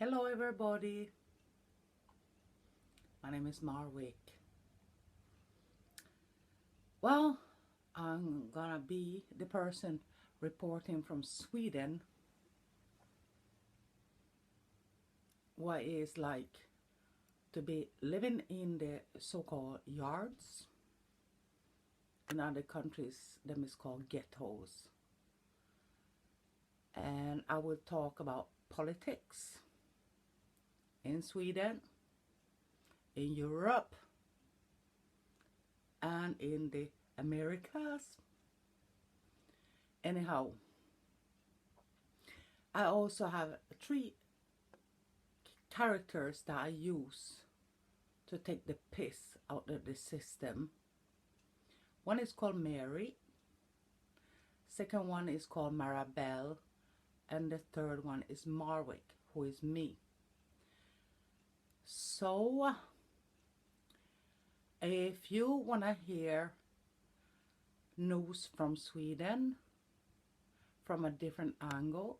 Hello everybody, my name is Marwick. Well, I'm gonna be the person reporting from Sweden what it's like to be living in the so-called yards. In other countries, them is called ghettos. And I will talk about politics in Sweden, in Europe, and in the Americas. Anyhow, I also have three characters that I use to take the piss out of the system. One is called Mary, second one is called Marabelle, and the third one is Marwick, who is me. So if you want to hear news from Sweden from a different angle,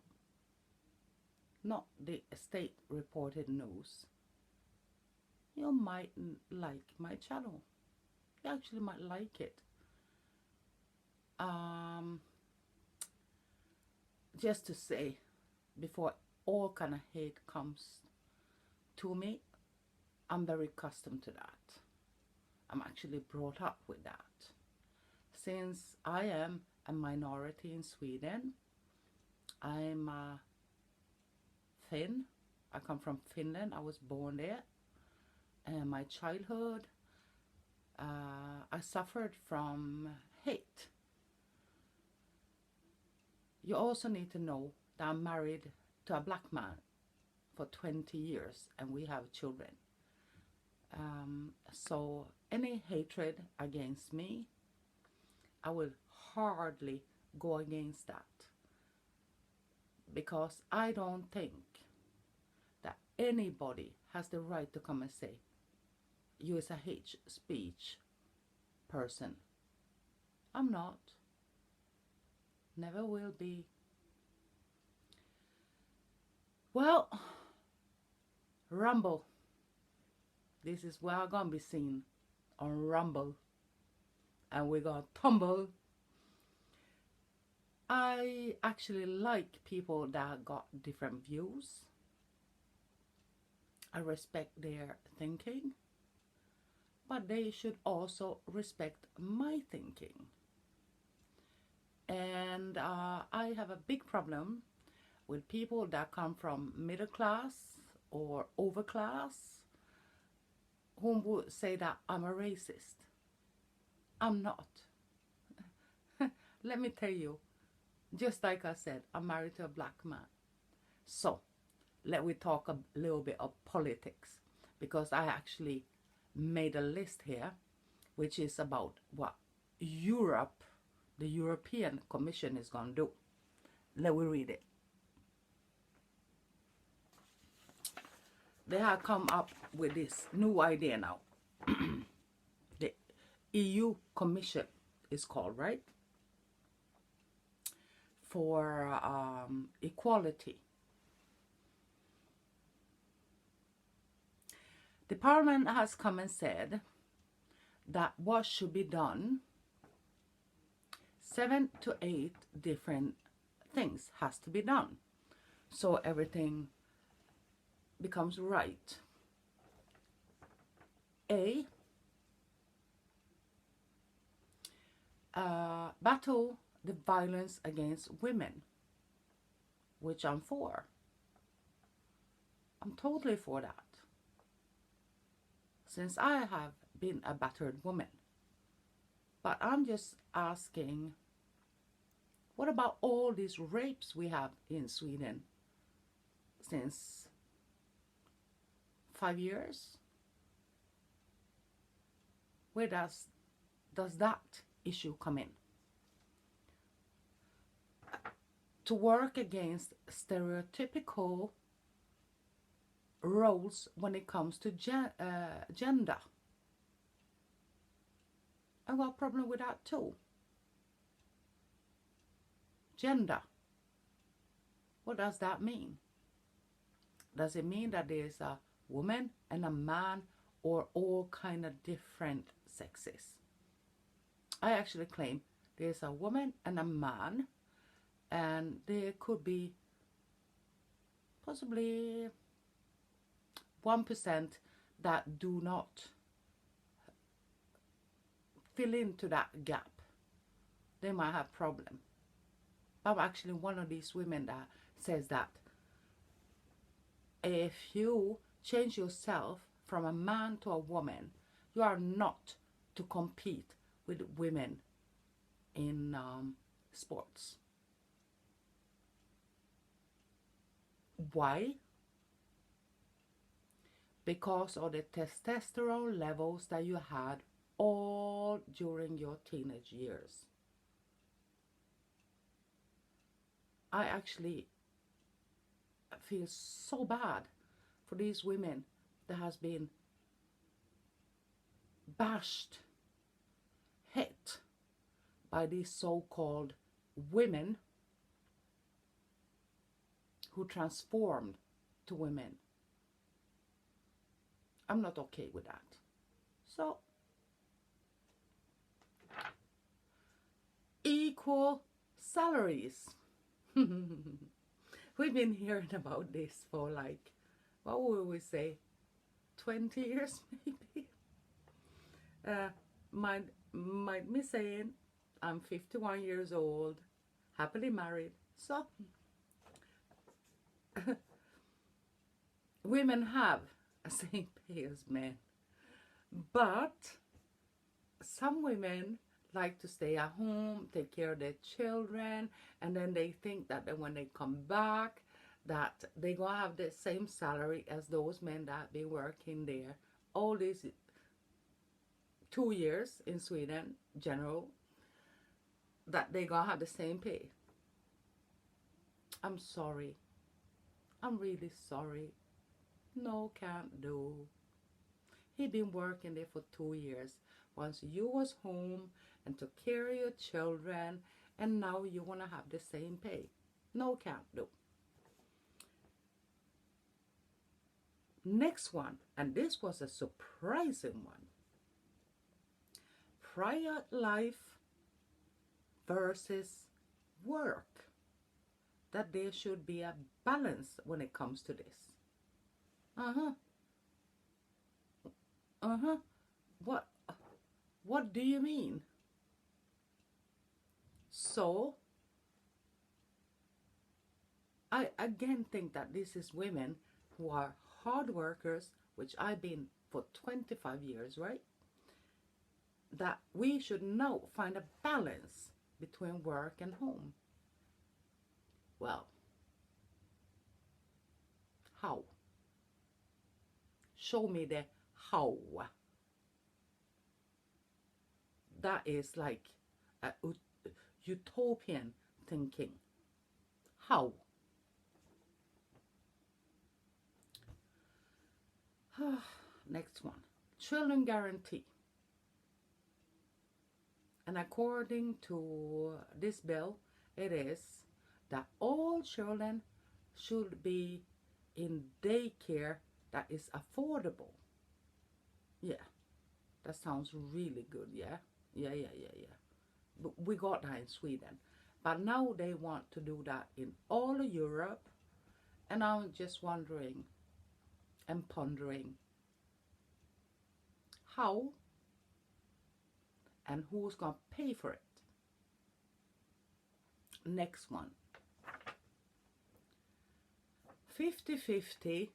not the state reported news, you might like my channel. You actually might like it. Just to say, before all kind of hate comes to me, I'm very accustomed to that. I'm actually brought up with that. Since I am a minority in Sweden, I'm Finn. I come from Finland. I was born there. And my childhood, I suffered from hate. You also need to know that I'm married to a black man for 20 years and we have children. So any hatred against me, I will hardly go against that, because I don't think that anybody has the right to come and say you is a hate speech person. I'm not. Never will be. Well, Rumble. This is where I'm gonna be seen on Rumble. And we're gonna tumble. I actually like people that got different views. I respect their thinking. But they should also respect my thinking. And I have a big problem with people that come from middle class or overclass whom would say that I'm a racist. I'm not. Let me tell you, just like I said, I'm married to a black man. So let me talk a little bit of politics, because I actually made a list here which is about what Europe, the European Commission, is going to do. Let me read it. They have come up with this new idea now. The EU Commission is called, right? For equality. The Parliament has come and said that what should be done, 7 to 8 different things has to be done, so everything becomes right. A, battle the violence against women, which I'm for. I'm totally for that, since I have been a battered woman. But I'm just asking, what about all these rapes we have in Sweden since 5 years? Where does that issue come in? To work against stereotypical roles when it comes to gender. I got a problem with that too. Gender. What does that mean? Does it mean that there's a woman and a man or all kind of different sexes? I actually claim there's a woman and a man, and there could be possibly 1% that do not fill into that gap. They might have problem. I'm actually one of these women that says that if you change yourself from a man to a woman, you are not to compete with women in sports. Why? Because of the testosterone levels that you had all during your teenage years. I actually feel so bad for these women that has been bashed, hit by these so-called women who transformed to women. I'm not okay with that. So, equal salaries. We've been hearing about this for like, what would we say, 20 years maybe? Might me saying, I'm 51 years old, happily married. So, women have the same pay as men. But some women like to stay at home, take care of their children, and then they think that when they come back, that they're going to have the same salary as those men that have been working there all these 2 years in Sweden, general, that they're going to have the same pay. I'm sorry. I'm really sorry. No, can't do. He been working there for 2 years. Once you was home and took care of your children, and now you want to have the same pay. No, can't do. Next one, and this was a surprising one. Private life versus work. That there should be a balance when it comes to this. What do you mean? So, I again think that this is women who are hard workers, which I've been for 25 years, right? That we should now find a balance between work and home. Well, how? Show me the how. That is like a utopian thinking. How? Next one. Children guarantee. And according to this bill, it is that all children should be in daycare that is affordable. Yeah, that sounds really good, yeah? Yeah. But we got that in Sweden. But now they want to do that in all of Europe. And I'm just wondering and pondering how and who's going to pay for it. Next one. 50-50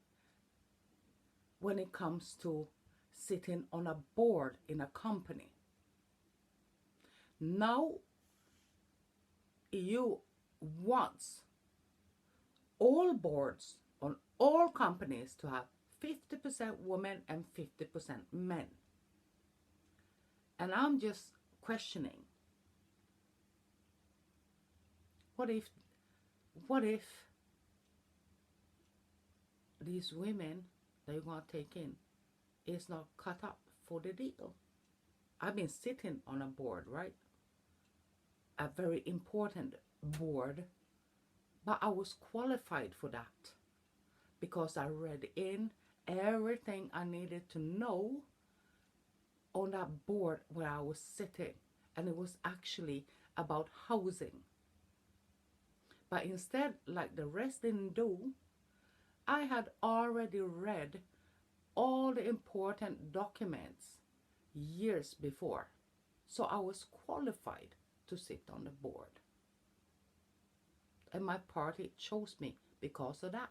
when it comes to sitting on a board in a company. Now, you want all boards on all companies to have 50% women and 50% men. And I'm just questioning, what if these women that you're going to take in is not cut up for the deal? I've been sitting on a board, right? A very important board, but I was qualified for that. because I read in everything I needed to know on that board where I was sitting, and it was actually about housing. But instead, like the rest didn't do, I had already read all the important documents years before, so I was qualified to sit on the board. And my party chose me because of that.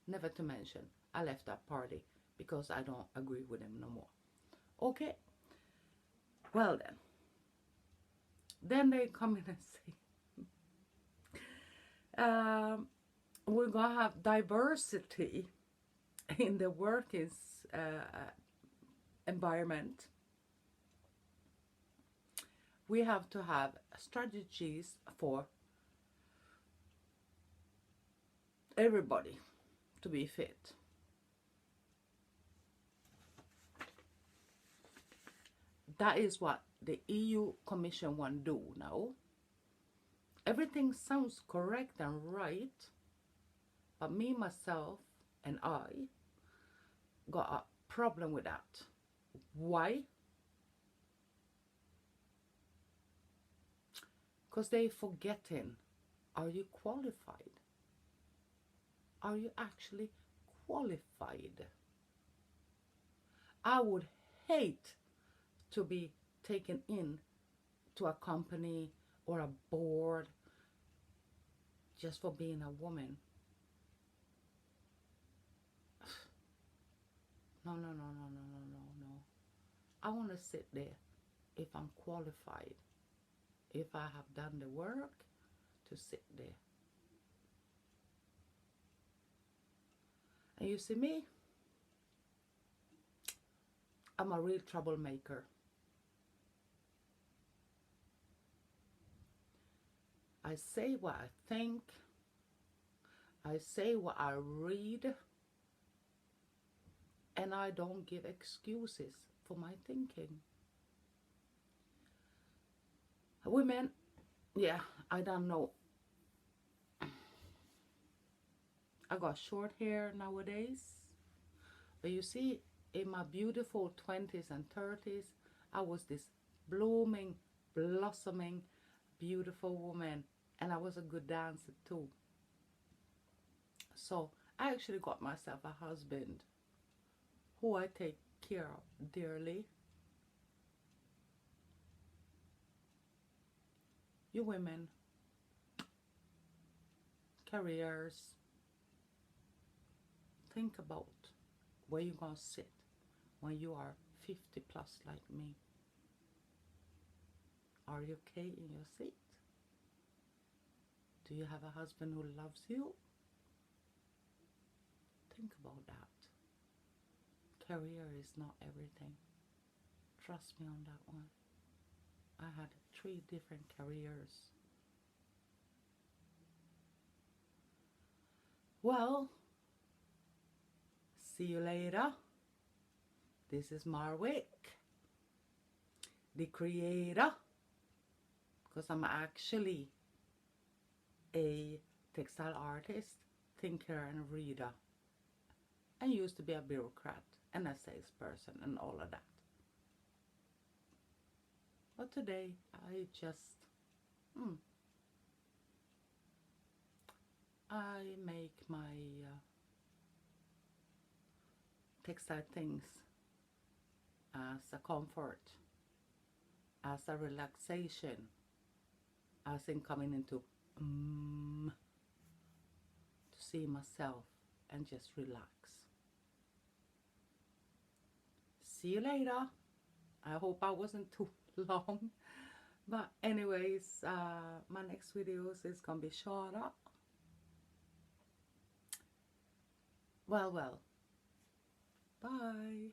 Never to mention, I left that party because I don't agree with him no more. Okay, well then they come in and say, we're gonna have diversity in the working environment. We have to have strategies for everybody to be fit. That is what the EU Commission want to do now. Everything sounds correct and right, but me, myself, and I got a problem with that. Why? Because they forgetting, are you qualified? Are you actually qualified? I would hate to be taken in to a company or a board just for being a woman. No. I want to sit there if I'm qualified, if I have done the work to sit there. And you see me, I'm a real troublemaker. I say what I think. I say what I read. And I don't give excuses for my thinking. Women, yeah, I don't know. I got short hair nowadays. But you see, in my beautiful 20s and 30s, I was this blooming, blossoming, beautiful woman. And I was a good dancer too. So I actually got myself a husband who I take care of dearly. You women, careers, think about where you're going to sit when you are 50 plus like me. Are you okay in your seat? Do you have a husband who loves you? Think about that. Career is not everything. Trust me on that one. I had 3 different careers. Well, see you later. This is Marwick, the creator, because I'm actually a textile artist, thinker, and reader. I used to be a bureaucrat and a salesperson and all of that. But today I just, I make my textile things as a comfort, as a relaxation, as in coming into to see myself and just relax. See you later. I hope I wasn't too long. But anyways, my next videos is gonna be shorter. Well. Bye.